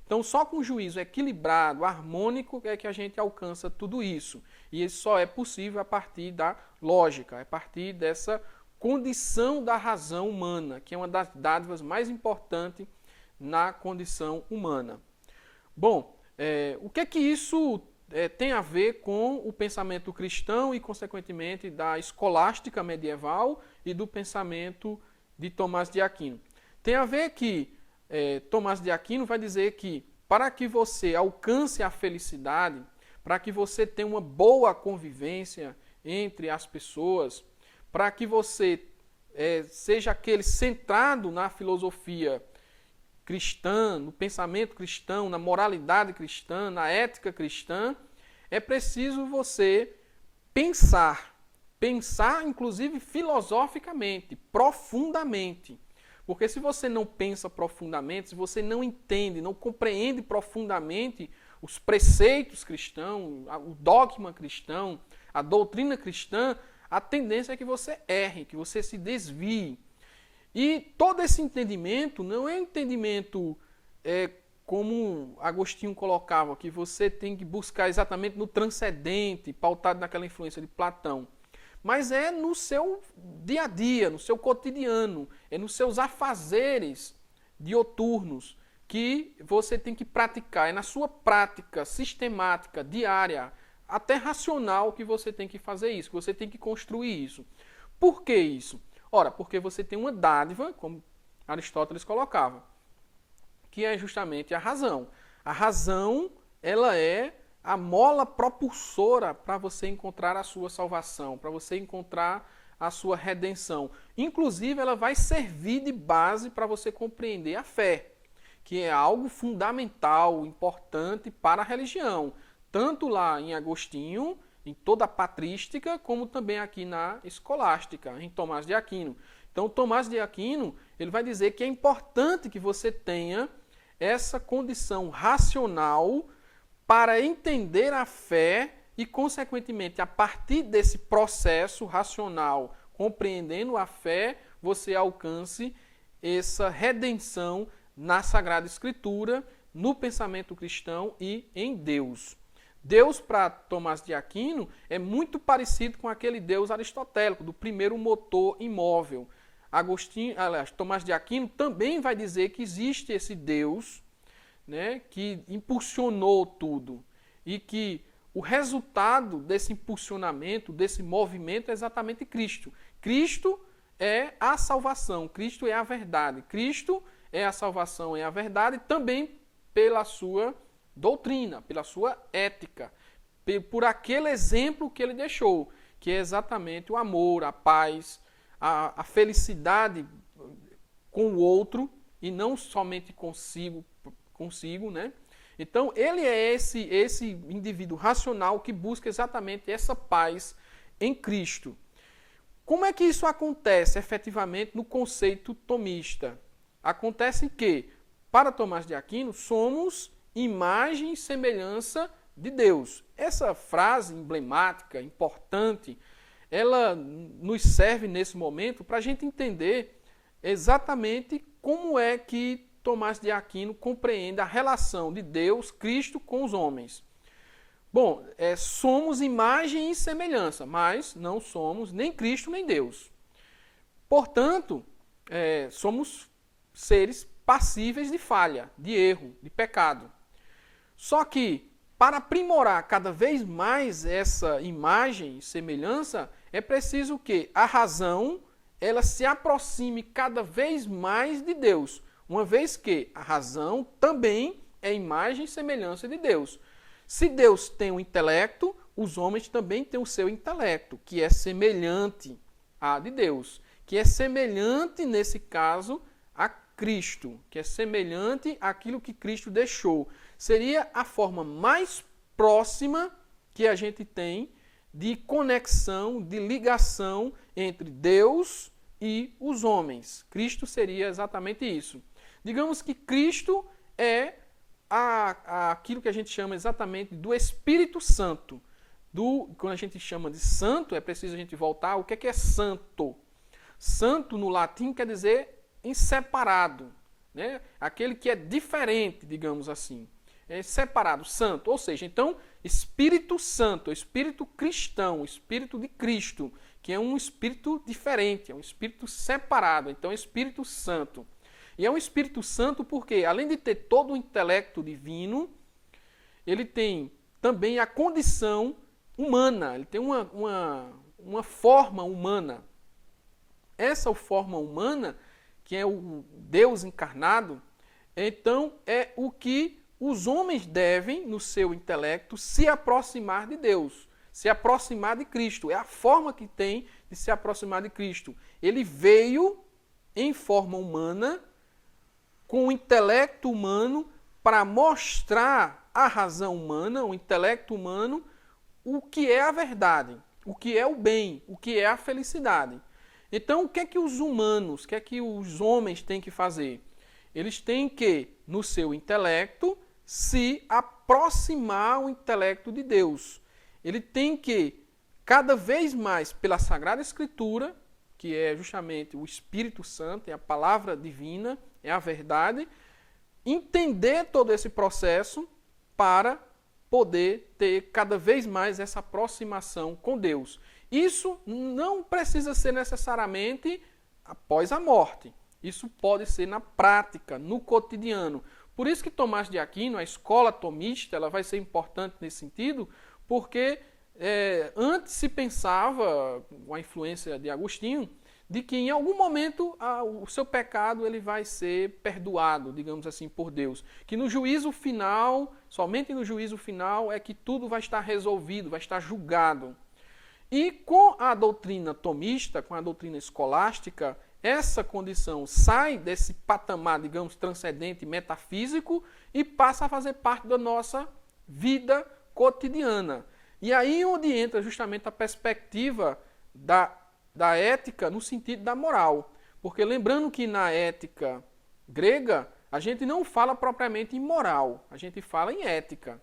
Então, só com um juízo equilibrado, harmônico, é que a gente alcança tudo isso. E isso só é possível a partir da lógica, a partir dessa condição da razão humana, que é uma das dádivas mais importantes na condição humana. Bom, o que é que isso tem a ver com o pensamento cristão e, consequentemente, da escolástica medieval e do pensamento de Tomás de Aquino? Tem a ver que Tomás de Aquino vai dizer que para que você alcance a felicidade, para que você tenha uma boa convivência entre as pessoas, para que você seja aquele centrado na filosofia cristã, no pensamento cristão, na moralidade cristã, na ética cristã, é preciso você pensar inclusive filosoficamente, profundamente. Porque se você não pensa profundamente, se você não entende, não compreende profundamente os preceitos cristãos, o dogma cristão, a doutrina cristã, a tendência é que você erre, que você se desvie. E todo esse entendimento não é um entendimento como Agostinho colocava, que você tem que buscar exatamente no transcendente, pautado naquela influência de Platão. Mas é no seu dia a dia, no seu cotidiano, é nos seus afazeres dioturnos que você tem que praticar. É na sua prática sistemática, diária, até racional que você tem que fazer isso, que você tem que construir isso. Por que isso? Ora, porque você tem uma dádiva, como Aristóteles colocava, que é justamente a razão. A razão, ela é a mola propulsora para você encontrar a sua salvação, para você encontrar a sua redenção. Inclusive, ela vai servir de base para você compreender a fé, que é algo fundamental, importante para a religião. Tanto lá em Agostinho, em toda a patrística, como também aqui na escolástica, em Tomás de Aquino. Então, Tomás de Aquino, ele vai dizer que é importante que você tenha essa condição racional para entender a fé e, consequentemente, a partir desse processo racional, compreendendo a fé, você alcance essa redenção na Sagrada Escritura, no pensamento cristão e em Deus. Deus, para Tomás de Aquino, é muito parecido com aquele Deus aristotélico, do primeiro motor imóvel. Tomás de Aquino também vai dizer que existe esse Deus, né, que impulsionou tudo e que o resultado desse impulsionamento, desse movimento é exatamente Cristo. Cristo é a salvação, Cristo é a verdade, Cristo é a salvação, é a verdade também pela sua doutrina, pela sua ética, por aquele exemplo que ele deixou, que é exatamente o amor, a paz, a felicidade com o outro e não somente consigo, né? Então, ele é esse indivíduo racional que busca exatamente essa paz em Cristo. Como é que isso acontece efetivamente no conceito tomista? Acontece que, para Tomás de Aquino, somos imagem e semelhança de Deus. Essa frase emblemática, importante, ela nos serve nesse momento para a gente entender exatamente como é que Tomás de Aquino compreende a relação de Deus, Cristo, com os homens. Bom, somos imagem e semelhança, mas não somos nem Cristo nem Deus. Portanto, somos seres passíveis de falha, de erro, de pecado. Só que, para aprimorar cada vez mais essa imagem e semelhança, é preciso que a razão ela se aproxime cada vez mais de Deus, uma vez que a razão também é imagem e semelhança de Deus. Se Deus tem um intelecto, os homens também têm o seu intelecto, que é semelhante à de Deus, que é semelhante, nesse caso, a Cristo, que é semelhante àquilo que Cristo deixou. Seria a forma mais próxima que a gente tem de conexão, de ligação entre Deus e os homens. Cristo seria exatamente isso. Digamos que Cristo é aquilo que a gente chama exatamente do Espírito Santo. Quando a gente chama de santo, é preciso a gente voltar. O que é santo? Santo, no latim, quer dizer inseparado, né? Aquele que é diferente, digamos assim. É separado, santo. Ou seja, então, Espírito Santo, Espírito cristão, Espírito de Cristo, que é um Espírito diferente, é um Espírito separado. Então, Espírito Santo. E é um Espírito Santo porque, além de ter todo o intelecto divino, ele tem também a condição humana, ele tem uma forma humana. Essa forma humana, que é o Deus encarnado, então é o que os homens devem, no seu intelecto, se aproximar de Deus, se aproximar de Cristo. É a forma que tem de se aproximar de Cristo. Ele veio em forma humana, com o intelecto humano, para mostrar à razão humana, o intelecto humano, o que é a verdade, o que é o bem, o que é a felicidade. Então, o que é que os humanos, o que é que os homens têm que fazer? Eles têm que, no seu intelecto, se aproximar ao intelecto de Deus. Ele tem que, cada vez mais, pela Sagrada Escritura, que é justamente o Espírito Santo, é a palavra divina, é a verdade, entender todo esse processo para poder ter cada vez mais essa aproximação com Deus. Isso não precisa ser necessariamente após a morte. Isso pode ser na prática, no cotidiano. Por isso que Tomás de Aquino, a escola tomista, ela vai ser importante nesse sentido, porque antes se pensava, com a influência de Agostinho, de que em algum momento o seu pecado ele vai ser perdoado, digamos assim, por Deus. Que no juízo final, somente no juízo final, é que tudo vai estar resolvido, vai estar julgado. E com a doutrina tomista, com a doutrina escolástica, essa condição sai desse patamar, digamos, transcendente, metafísico, e passa a fazer parte da nossa vida cotidiana. E aí onde entra justamente a perspectiva da ética no sentido da moral. Porque lembrando que na ética grega, a gente não fala propriamente em moral, a gente fala em ética,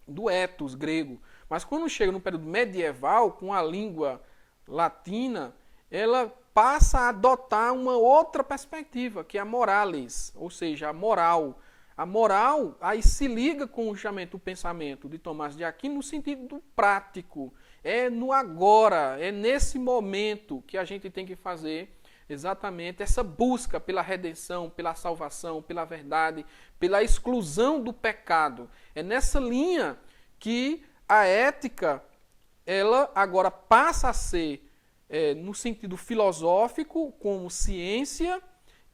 do ethos grego. Mas quando chega no período medieval, com a língua latina, ela passa a adotar uma outra perspectiva, que é a moralis, ou seja, a moral. A moral aí se liga com justamente o pensamento de Tomás de Aquino no sentido do prático. É no agora, é nesse momento que a gente tem que fazer exatamente essa busca pela redenção, pela salvação, pela verdade, pela exclusão do pecado. É nessa linha que a ética, ela agora passa a ser, no sentido filosófico, como ciência,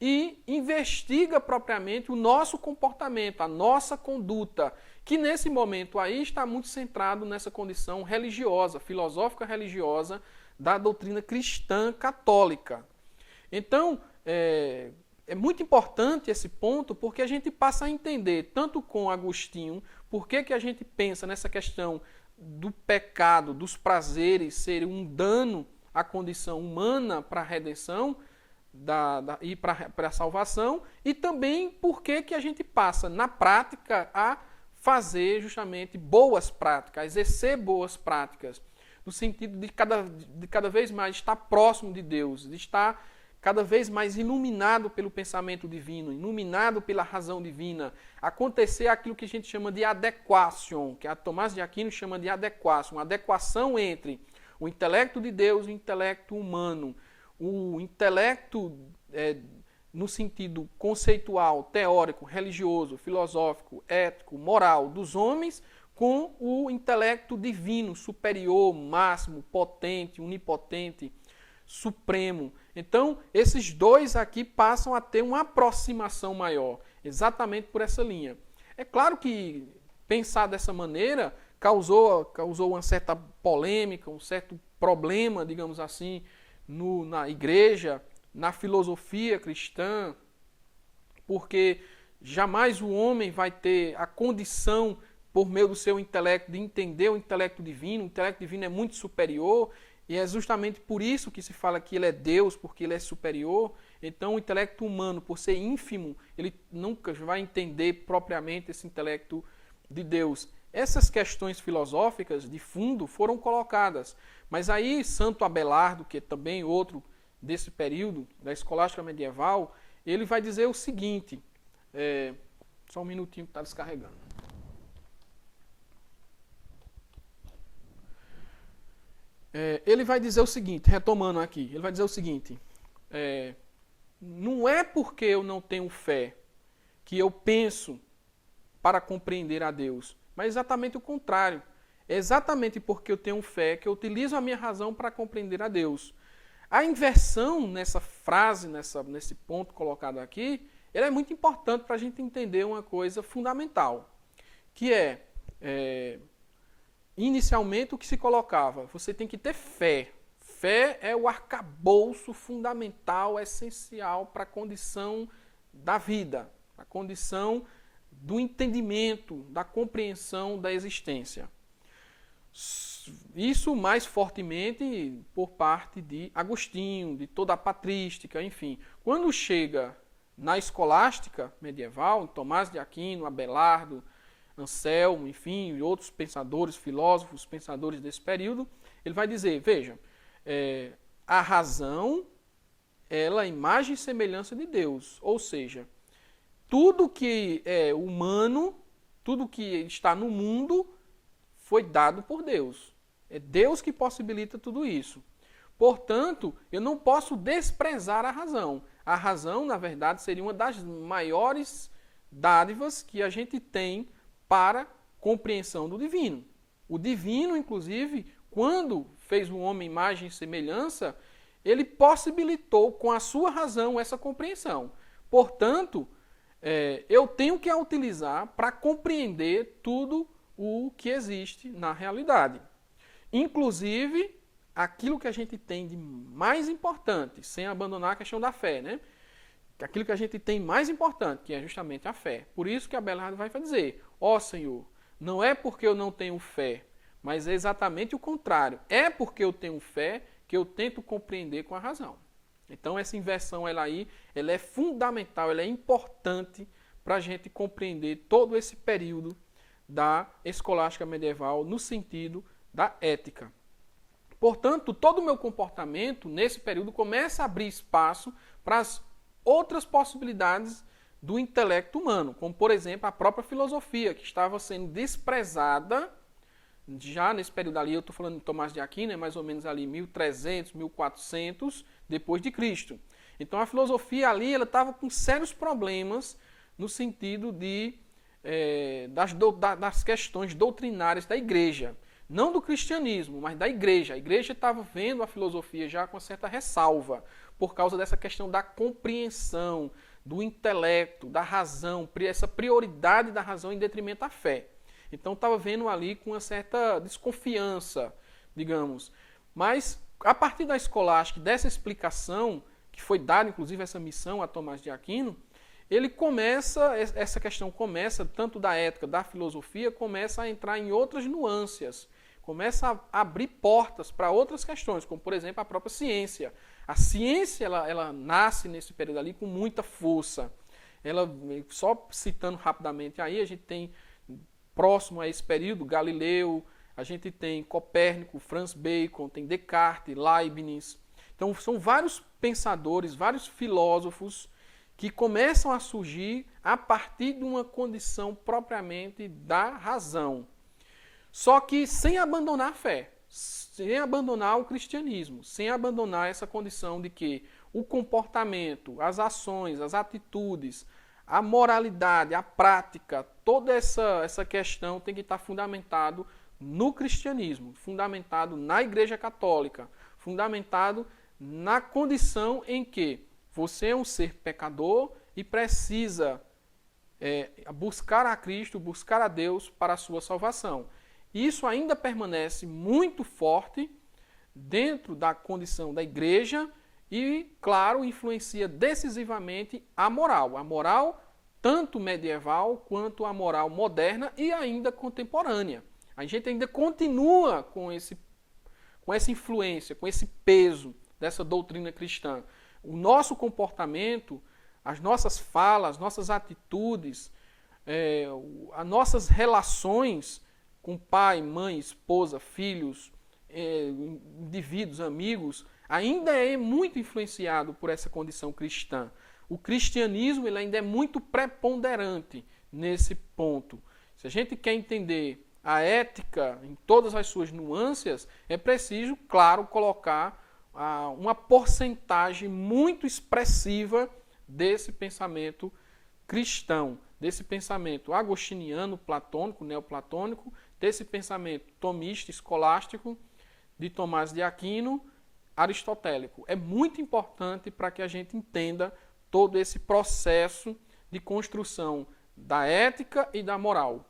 e investiga propriamente o nosso comportamento, a nossa conduta, que nesse momento aí está muito centrado nessa condição religiosa, filosófica religiosa, da doutrina cristã católica. Então, é muito importante esse ponto, porque a gente passa a entender, tanto com Agostinho, por que a gente pensa nessa questão do pecado, dos prazeres serem um dano à condição humana para a redenção e para a salvação, e também por que a gente passa, na prática, a fazer justamente boas práticas, a exercer boas práticas, no sentido de cada vez mais estar próximo de Deus, de estar cada vez mais iluminado pelo pensamento divino, iluminado pela razão divina, acontecer aquilo que a gente chama de adequação, que a Tomás de Aquino chama de adequação, uma adequação entre o intelecto de Deus e o intelecto humano. O intelecto no sentido conceitual, teórico, religioso, filosófico, ético, moral dos homens, com o intelecto divino, superior, máximo, potente, onipotente, supremo. Então, esses dois aqui passam a ter uma aproximação maior, exatamente por essa linha. É claro que pensar dessa maneira causou uma certa polêmica, um certo problema, digamos assim, na igreja, na filosofia cristã, porque jamais o homem vai ter a condição, por meio do seu intelecto, de entender o intelecto divino. O intelecto divino é muito superior, e é justamente por isso que se fala que ele é Deus, porque ele é superior. Então, o intelecto humano, por ser ínfimo, ele nunca vai entender propriamente esse intelecto de Deus. Essas questões filosóficas de fundo foram colocadas. Mas aí, Santo Abelardo, que é também outro desse período, da escolástica medieval, ele vai dizer o seguinte, só um minutinho que está descarregando. Ele vai dizer o seguinte, retomando aqui, ele vai dizer o seguinte, não é porque eu não tenho fé que eu penso para compreender a Deus, mas exatamente o contrário. É exatamente porque eu tenho fé que eu utilizo a minha razão para compreender a Deus. A inversão nessa frase, nesse ponto colocado aqui, ela é muito importante para a gente entender uma coisa fundamental, que inicialmente o que se colocava, você tem que ter fé. Fé é o arcabouço fundamental, essencial para a condição da vida, a condição do entendimento, da compreensão da existência. Isso mais fortemente por parte de Agostinho, de toda a patrística, enfim. Quando chega na escolástica medieval, Tomás de Aquino, Abelardo, Anselmo, enfim, e outros pensadores, filósofos, pensadores desse período, ele vai dizer, veja, a razão, ela é imagem e semelhança de Deus, ou seja, tudo que é humano, tudo que está no mundo, foi dado por Deus. É Deus que possibilita tudo isso. Portanto, eu não posso desprezar a razão. A razão, na verdade, seria uma das maiores dádivas que a gente tem para compreensão do divino. O divino, inclusive, quando fez o homem imagem e semelhança, ele possibilitou com a sua razão essa compreensão. Portanto, eu tenho que a utilizar para compreender tudo o que existe na realidade. Inclusive, aquilo que a gente tem de mais importante, sem abandonar a questão da fé, né? Aquilo que a gente tem mais importante, que é justamente a fé. Por isso que Abelardo vai dizer, Senhor, não é porque eu não tenho fé, mas é exatamente o contrário. É porque eu tenho fé que eu tento compreender com a razão. Então, essa inversão ela é fundamental, ela é importante para a gente compreender todo esse período da escolástica medieval no sentido da ética. Portanto, todo o meu comportamento nesse período começa a abrir espaço para as outras possibilidades do intelecto humano, como, por exemplo, a própria filosofia, que estava sendo desprezada já nesse período ali. Eu estou falando de Tomás de Aquino, mais ou menos ali 1300, 1400 depois de Cristo. Então, a filosofia ali ela estava com sérios problemas no sentido das questões doutrinárias da igreja. Não do cristianismo, mas da igreja. A igreja estava vendo a filosofia já com certa ressalva, por causa dessa questão da compreensão, do intelecto, da razão, essa prioridade da razão em detrimento da fé. Então estava vendo ali com uma certa desconfiança, digamos. Mas, a partir da escolástica, dessa explicação, que foi dada inclusive essa missão a Tomás de Aquino, essa questão começa, tanto da ética, da filosofia, começa a entrar em outras nuances, começa a abrir portas para outras questões, como, por exemplo, a própria ciência. A ciência, ela nasce nesse período ali com muita força. Só citando rapidamente aí, a gente tem, próximo a esse período, Galileu, a gente tem Copérnico, Francis Bacon, tem Descartes, Leibniz. Então são vários pensadores, vários filósofos que começam a surgir a partir de uma condição propriamente da razão. Só que sem abandonar a fé, sem abandonar o cristianismo, sem abandonar essa condição de que o comportamento, as ações, as atitudes, a moralidade, a prática, toda essa questão tem que estar fundamentado no cristianismo, fundamentado na Igreja Católica, fundamentado na condição em que você é um ser pecador e precisa buscar a Cristo, buscar a Deus para a sua salvação. Isso ainda permanece muito forte dentro da condição da igreja e, claro, influencia decisivamente a moral tanto medieval quanto a moral moderna e ainda contemporânea. A gente ainda continua com essa influência, com esse peso dessa doutrina cristã. O nosso comportamento, as nossas falas, as nossas atitudes, as nossas relações com pai, mãe, esposa, filhos, indivíduos, amigos, ainda é muito influenciado por essa condição cristã. O cristianismo ele ainda é muito preponderante nesse ponto. Se a gente quer entender a ética em todas as suas nuances, é preciso, claro, colocar uma porcentagem muito expressiva desse pensamento cristão, desse pensamento agostiniano, platônico, neoplatônico, desse pensamento tomista, escolástico, de Tomás de Aquino, aristotélico. É muito importante para que a gente entenda todo esse processo de construção da ética e da moral.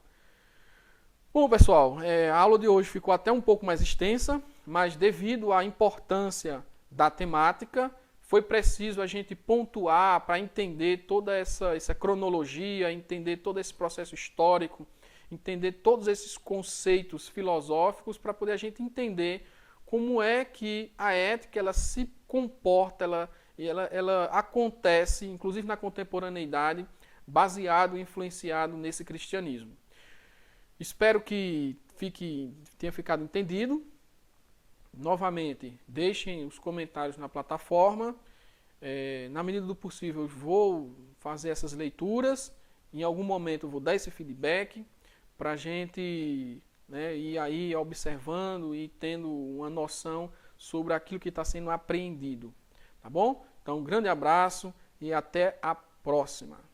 Bom, pessoal, a aula de hoje ficou até um pouco mais extensa, mas devido à importância da temática, foi preciso a gente pontuar para entender toda essa cronologia, entender todo esse processo histórico, entender todos esses conceitos filosóficos para poder a gente entender como é que a ética ela se comporta, ela acontece, inclusive na contemporaneidade, baseado e influenciado nesse cristianismo. Espero que tenha ficado entendido. Novamente, deixem os comentários na plataforma. Na medida do possível, eu vou fazer essas leituras. Em algum momento, eu vou dar esse feedback para a gente ir aí observando e tendo uma noção sobre aquilo que está sendo apreendido. Tá bom? Então, um grande abraço e até a próxima.